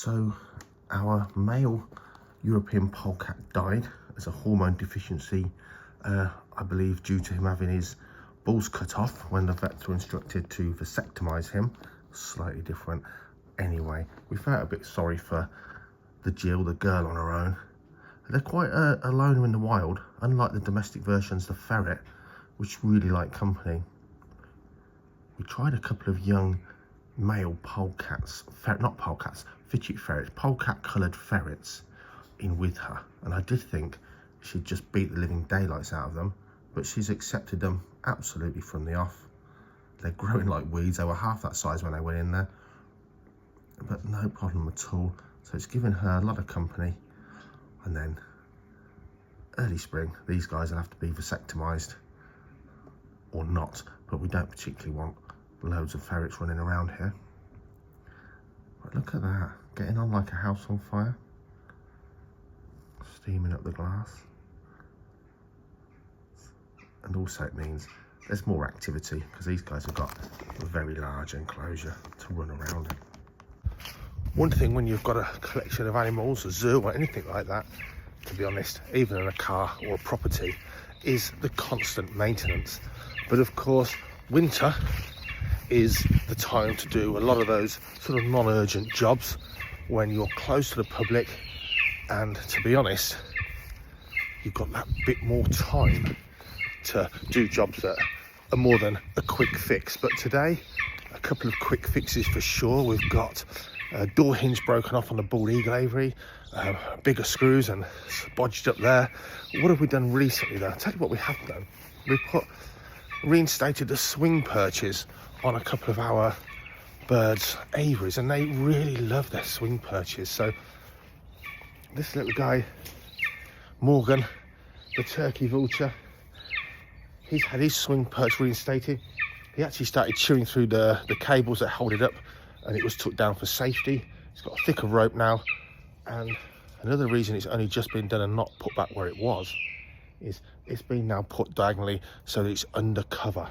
So our male European polecat died as a hormone deficiency, I believe due to him having his balls cut off when the vets were instructed to vasectomise him. Slightly different. Anyway, we felt a bit sorry for the Jill, the girl on her own. They're quite a loner in the wild, unlike the domestic versions, the ferret, which really like company. We tried a couple of young male polecats, not polecats, fidget ferrets, polecat coloured ferrets in with her, and I did think she'd just beat the living daylights out of them, but she's accepted them absolutely from the off. They're growing like weeds. They were half that size when they went in there, but no problem at all. So it's given her a lot of company. And then early spring, these guys will have to be vasectomised or not, but we don't particularly want loads of ferrets running around here. But look at that, getting on like a house on fire, steaming up the glass. And also it means there's more activity because these guys have got a very large enclosure to run around in. One thing when you've got a collection of animals, a zoo or anything like that, to be honest, even in a car or a property, is the constant maintenance. But of course, winter is the time to do a lot of those sort of non-urgent jobs when you're close to the public, and to be honest, you've got that bit more time to do jobs that are more than a quick fix. But today, a couple of quick fixes for sure. We've got a door hinge broken off on the bald eagle aviary, bigger screws and bodged up there. What have we done recently though? I'll tell you what we have done. We've reinstated the swing perches on a couple of our birds' aviaries, and they really love their swing perches. So this little guy, Morgan, the turkey vulture, he's had his swing perch reinstated. He actually started chewing through the cables that hold it up, and it was took down for safety. It's got a thicker rope now, and another reason it's only just been done and not put back where it was is it's been now put diagonally so that it's under cover.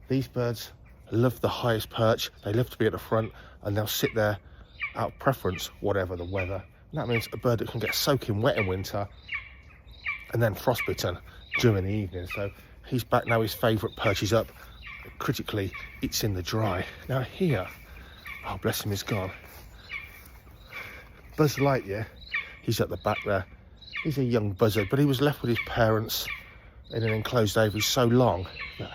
These birds love the highest perch, they love to be at the front, and they'll sit there out of preference whatever the weather. And that means a bird that can get soaking wet in winter and then frostbitten during the evening. So he's back now, his favourite perch is up. Critically, it's in the dry. Now here, oh bless him, he's gone. Buzz Lightyear, he's at the back there. He's a young buzzard, but he was left with his parents in an enclosed aviary so long that,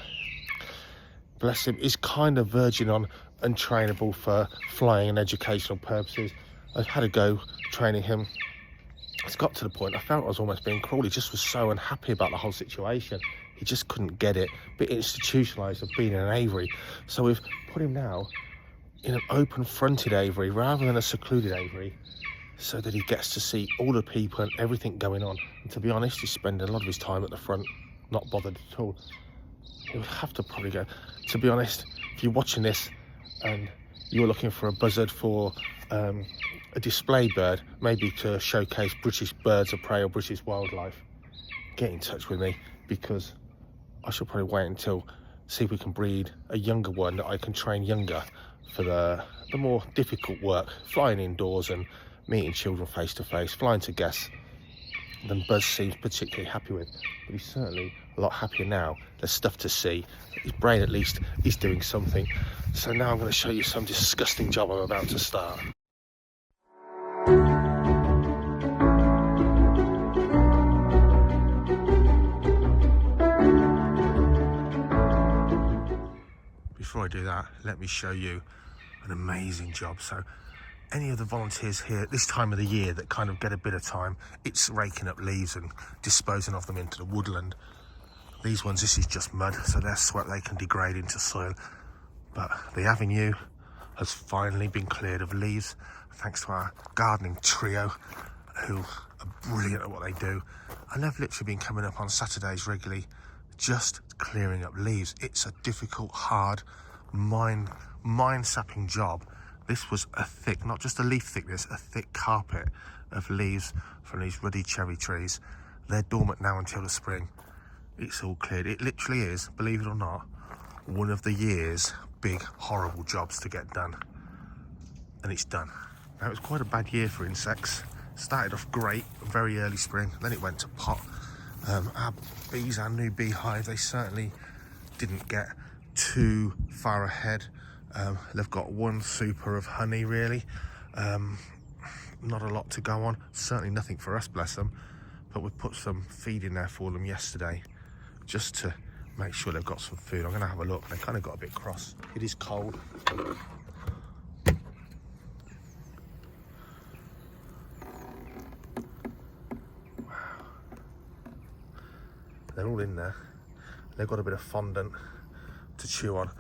bless him, he's kind of verging on untrainable for flying and educational purposes. I've had a go training him. It's got to the point I felt I was almost being cruel. He just was so unhappy about the whole situation. He just couldn't get it, a bit institutionalised of being in an aviary. So we've put him now in an open fronted aviary rather than a secluded aviary, so that he gets to see all the people and everything going on. And to be honest, he's spending a lot of his time at the front, not bothered at all. He'll have to probably go. To be honest, if you're watching this and you're looking for a buzzard for a display bird, maybe to showcase British birds of prey or British wildlife, get in touch with me, because I should probably wait until see if we can breed a younger one that I can train younger for the more difficult work, flying indoors and meeting children face to face, flying to guests, than Buzz seems particularly happy with. But he's certainly a lot happier now. There's stuff to see. His brain at least is doing something. So now I'm going to show you some disgusting job I'm about to start. Before I do that, let me show you an amazing job. So any of the volunteers here at this time of the year that kind of get a bit of time, it's raking up leaves and disposing of them into the woodland. These ones, this is just mud, so they're swept, they can degrade into soil. But the avenue has finally been cleared of leaves, thanks to our gardening trio, who are brilliant at what they do. And they've literally been coming up on Saturdays regularly, just clearing up leaves. It's a difficult, hard, mind-sapping job. This was a thick, not just a leaf thickness, a thick carpet of leaves from these ruddy cherry trees. They're dormant now until the spring. It's all cleared. It literally is, believe it or not, one of the year's big, horrible jobs to get done. And it's done. Now, it was quite a bad year for insects. Started off great, very early spring, then it went to pot. Our bees, our new beehive, they certainly didn't get too far ahead. They've got one super of honey, really. Not a lot to go on, certainly nothing for us, bless them. But we put some feed in there for them yesterday, just to make sure they've got some food. I'm gonna have a look. They kind of got a bit cross. It is cold. They're all in there. They've got a bit of fondant to chew on.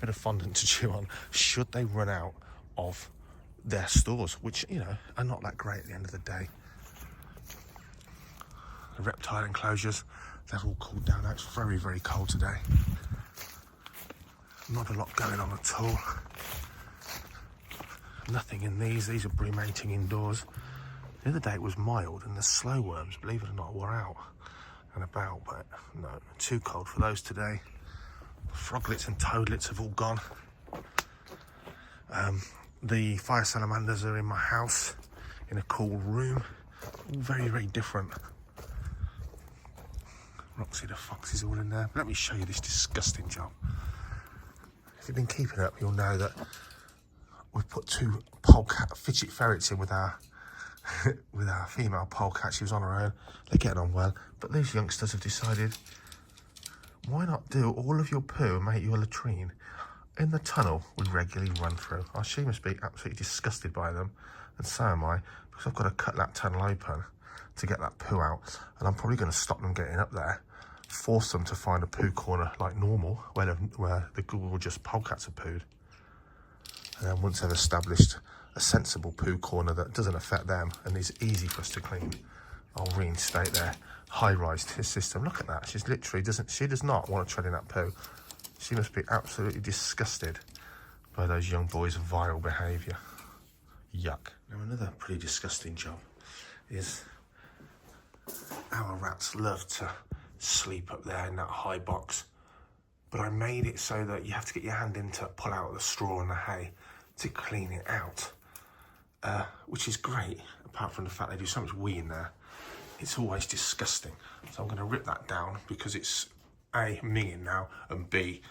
Bit of fondant to chew on. Should they run out of their stores, which, you know, are not that great at the end of the day. The reptile enclosures, they're all cooled down now. It's very, very cold today. Not a lot going on at all. Nothing in these. These are bremating indoors. The other day it was mild and the slow worms, believe it or not, were out and about, but no, too cold for those today. Froglets and toadlets have all gone. The fire salamanders are in my house in a cool room. All very, very different. Roxy the fox is all in there. But let me show you this disgusting job. If you've been keeping up, you'll know that we've put 2 polecat fidget ferrets in with our with our female polecat. She was on her own. They're getting on well. But these youngsters have decided, why not do all of your poo and make your latrine in the tunnel we regularly run through? Oh, she must be absolutely disgusted by them, and so am I, because I've got to cut that tunnel open to get that poo out, and I'm probably going to stop them getting up there, force them to find a poo corner like normal, where the gorgeous polecats have pooed. And then once they've established a sensible poo corner that doesn't affect them and is easy for us to clean, I'll reinstate their high-rise system. Look at that. She's literally she does not want to tread in that poo. She must be absolutely disgusted by those young boys' vile behaviour. Yuck. Now, another pretty disgusting job is our rats love to sleep up there in that high box, but I made it so that you have to get your hand in to pull out the straw and the hay to clean it out, which is great, apart from the fact they do so much wee in there. It's always disgusting. So I'm going to rip that down because it's A, minging now, and B,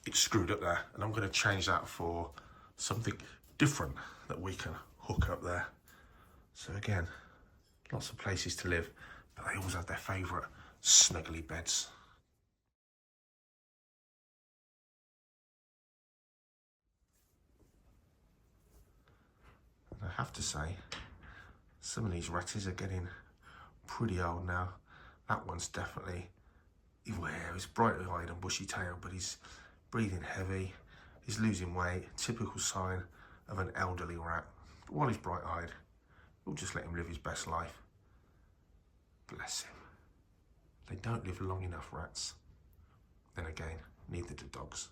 it's screwed up there. And I'm going to change that for something different that we can hook up there. So again, lots of places to live, but they always have their favourite snuggly beds. And I have to say, some of these ratties are getting pretty old now. That one's definitely, well, he's bright-eyed and bushy-tailed, but he's breathing heavy, he's losing weight, typical sign of an elderly rat. But while he's bright-eyed, we'll just let him live his best life. Bless him. They don't live long enough, rats. Then again, neither do dogs.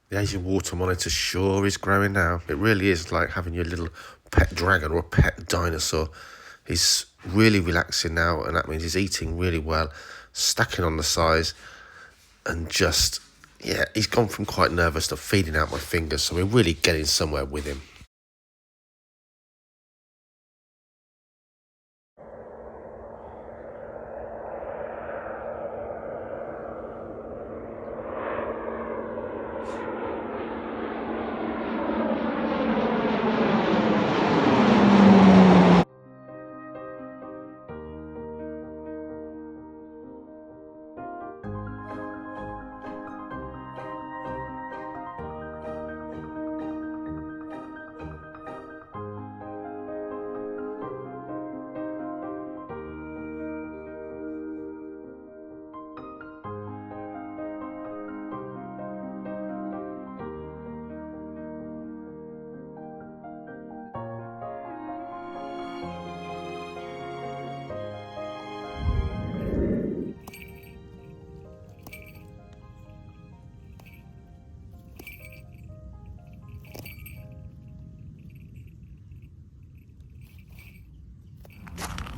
The Asian water monitor sure is growing now. It really is like having your little pet dragon or a pet dinosaur. He's really relaxing now, and that means he's eating really well, stacking on the size, and just, yeah, he's gone from quite nervous to feeding out my fingers, so we're really getting somewhere with him.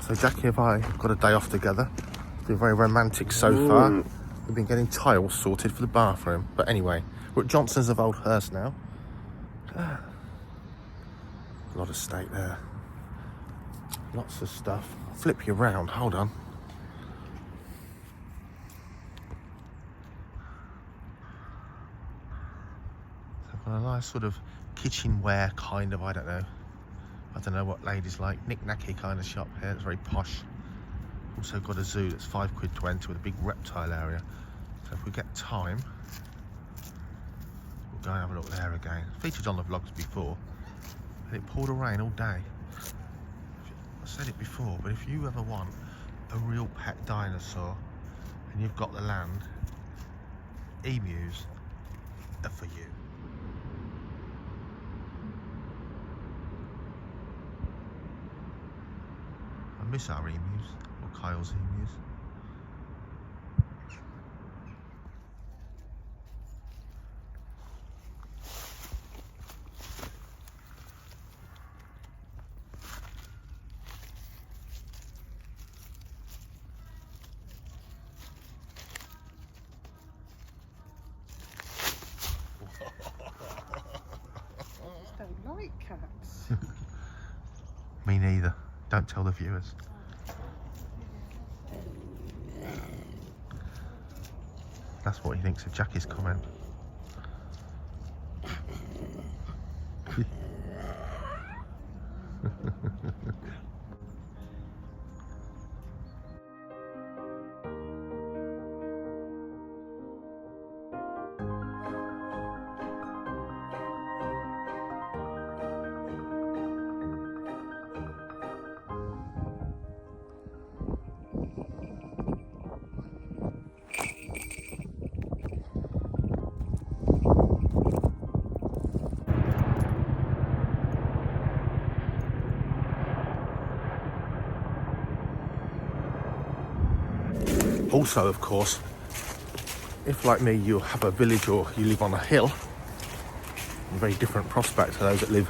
So Jackie and I got a day off together. It's been very romantic so far. We've been getting tiles sorted for the bathroom. But anyway, we're at Johnson's of Old Hurst now. A lot of steak there. Lots of stuff. I'll flip you around, hold on. So I've got a nice sort of kitchenware kind of, I don't know what ladies like, knick-knacky kind of shop here. It's very posh. Also got a zoo that's £5 to enter with a big reptile area. So if we get time, we'll go and have a look there again. Featured on the vlogs before, and it poured rain all day. I said it before, but if you ever want a real pet dinosaur and you've got the land, emus are for you. I miss our emus, or Kyle's emus. Don't like cats. Me neither. Don't tell the viewers. That's what he thinks of Jackie's comment. Also, of course, if like me you have a village or you live on a hill, a very different prospect to those that live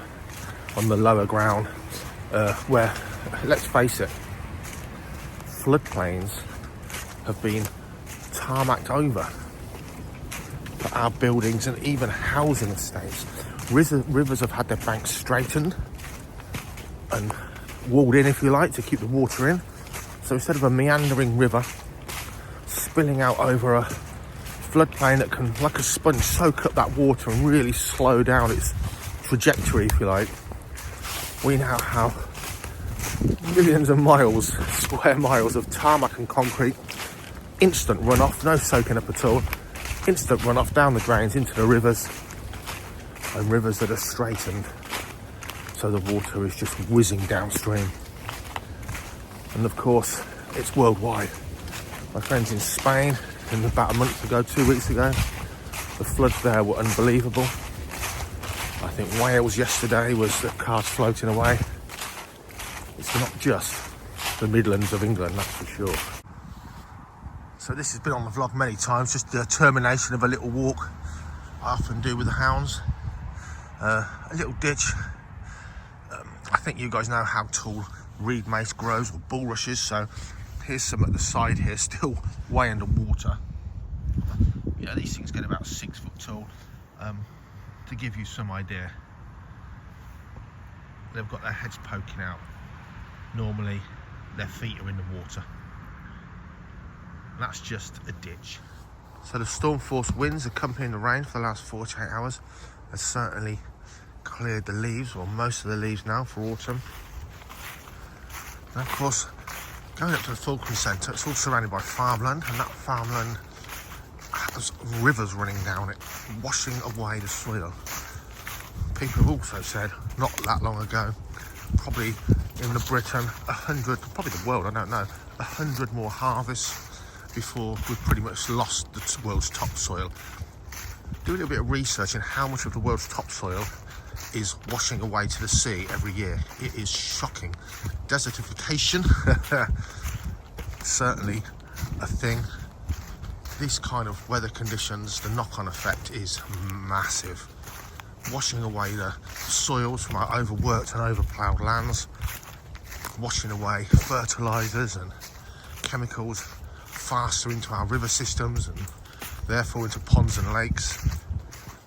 on the lower ground, where, let's face it, floodplains have been tarmacked over for our buildings and even housing estates. Rivers have had their banks straightened and walled in, if you like, to keep the water in. So instead of a meandering river spilling out over a floodplain that can, like a sponge, soak up that water and really slow down its trajectory, if you like, we now have millions of miles, square miles of tarmac and concrete, instant runoff, no soaking up at all, instant runoff down the drains into the rivers, and rivers that are straightened so the water is just whizzing downstream. And of course, it's worldwide. My friends in Spain, about a month ago, 2 weeks ago, the floods there were unbelievable. I think Wales yesterday was the cars floating away. It's not just the Midlands of England, that's for sure. So this has been on the vlog many times, just the termination of a little walk I often do with the hounds. A little ditch. I think you guys know how tall reed mace grows, or bulrushes, so here's some at the side here, still way underwater. Yeah, these things get about 6 foot tall. To give you some idea, they've got their heads poking out. Normally, their feet are in the water. And that's just a ditch. So the storm force winds accompanying the rain for the last 48 hours has certainly cleared the leaves, or most of the leaves now, for autumn. And of course, going up to the Falconry Centre, it's all surrounded by farmland, and that farmland has rivers running down it, washing away the soil. People have also said, not that long ago, probably in the Britain, 100, probably the world, I don't know, 100 more harvests before we've pretty much lost the world's topsoil. Do a little bit of research in how much of the world's topsoil is washing away to the sea every year. It is shocking. Desertification, certainly a thing. This kind of weather conditions, the knock-on effect is massive. Washing away the soils from our overworked and overploughed lands, washing away fertilisers and chemicals, faster into our river systems and therefore into ponds and lakes.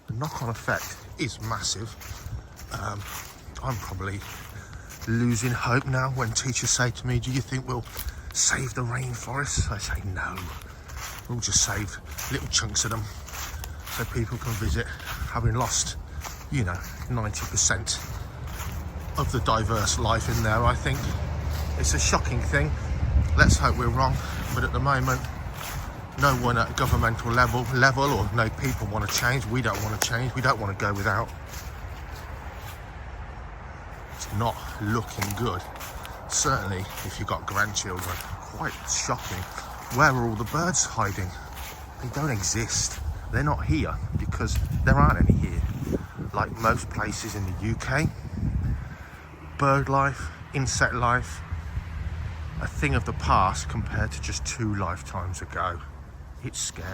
The knock-on effect is massive. I'm probably losing hope now when teachers say to me, do you think we'll save the rainforests? I say no. We'll just save little chunks of them so people can visit, having lost, you know, 90% of the diverse life in there. I think it's a shocking thing. Let's hope we're wrong, but at the moment no one at governmental level or no people want to change. We don't want to change. We don't want to go without. It's not looking good. Certainly if you've got grandchildren. Quite shocking. Where are all the birds hiding? They don't exist. They're not here because there aren't any here. Like most places in the UK, bird life, insect life, a thing of the past compared to just 2 lifetimes ago. It's scary.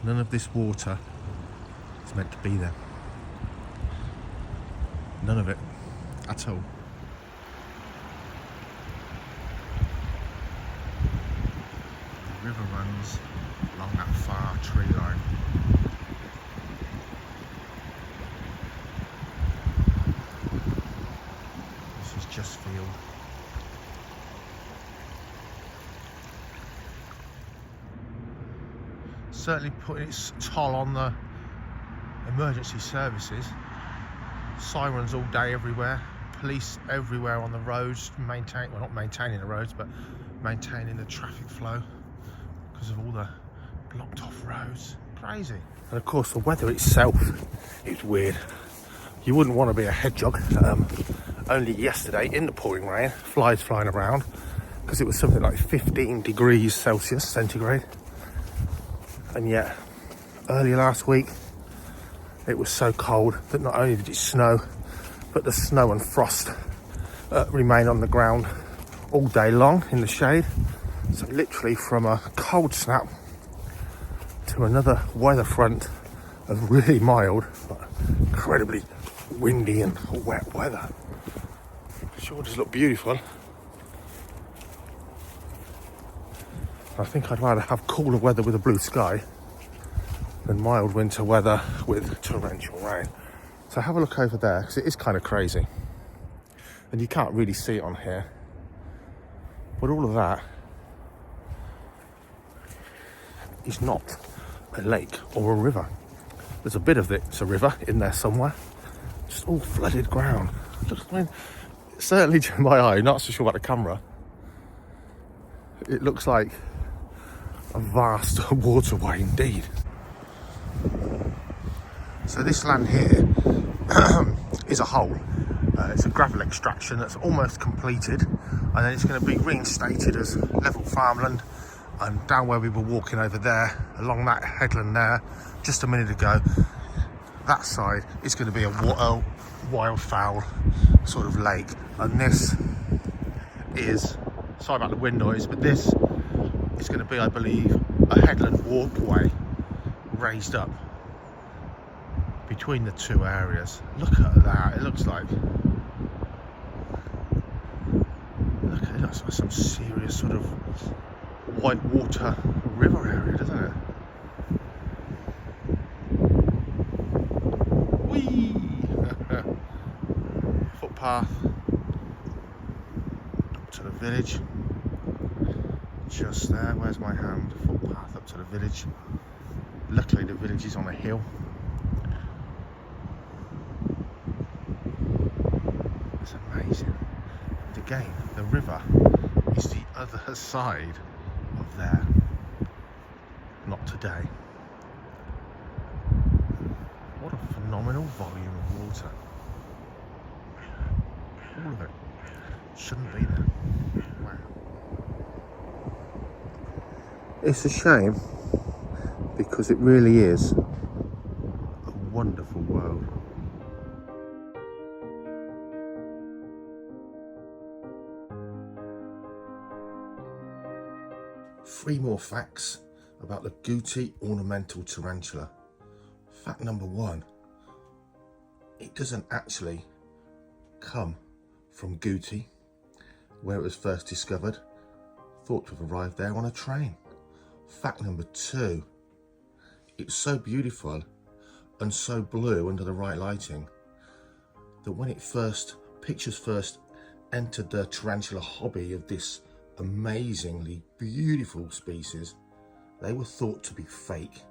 None of this water is meant to be there. None of it at all. The river runs along that far tree line. This is just field. Certainly putting its toll on the emergency services. Sirens all day everywhere, police everywhere on the roads, not maintaining the roads, but maintaining the traffic flow because of all the blocked off roads. Crazy. And of course the weather itself is weird. You wouldn't want to be a hedgehog. Only yesterday in the pouring rain, flies flying around because it was something like 15 degrees Celsius centigrade. And yet earlier last week it was so cold that not only did it snow, but the snow and frost remain on the ground all day long in the shade. So literally from a cold snap to another weather front of really mild but incredibly windy and wet weather. Sure does look beautiful. I think I'd rather have cooler weather with a blue sky than mild winter weather with torrential rain. So have a look over there, because it is kind of crazy. And you can't really see it on here. But all of that is not a lake or a river. There's a bit of it's a river in there somewhere. Just all flooded ground. I mean, certainly to my eye, not so sure about the camera, it looks like a vast waterway indeed. So this land here is a hole. It's a gravel extraction that's almost completed, and then it's going to be reinstated as level farmland. And down where we were walking over there, along that headland there, just a minute ago, that side is going to be a wildfowl sort of lake. And this is, sorry about the wind noise, but this is going to be, I believe, a headland walkway raised up between the two areas. Look at that. It looks like some serious sort of white water river area, doesn't it? Whee! Footpath up to the village. Just there. Where's my hand? Footpath up to the village. Luckily the village is on a hill. It's amazing. And again, the river is the other side of there. Not today. What a phenomenal volume of water. All of it shouldn't be there. Wow. It's a shame, because it really is a wonderful world. Three more facts about the Guti ornamental tarantula. Fact number one, it doesn't actually come from Guti, where it was first discovered. Thought to have arrived there on a train. Fact number two, it's so beautiful and so blue under the right lighting that when pictures first entered the tarantula hobby of this amazingly beautiful species, they were thought to be fake.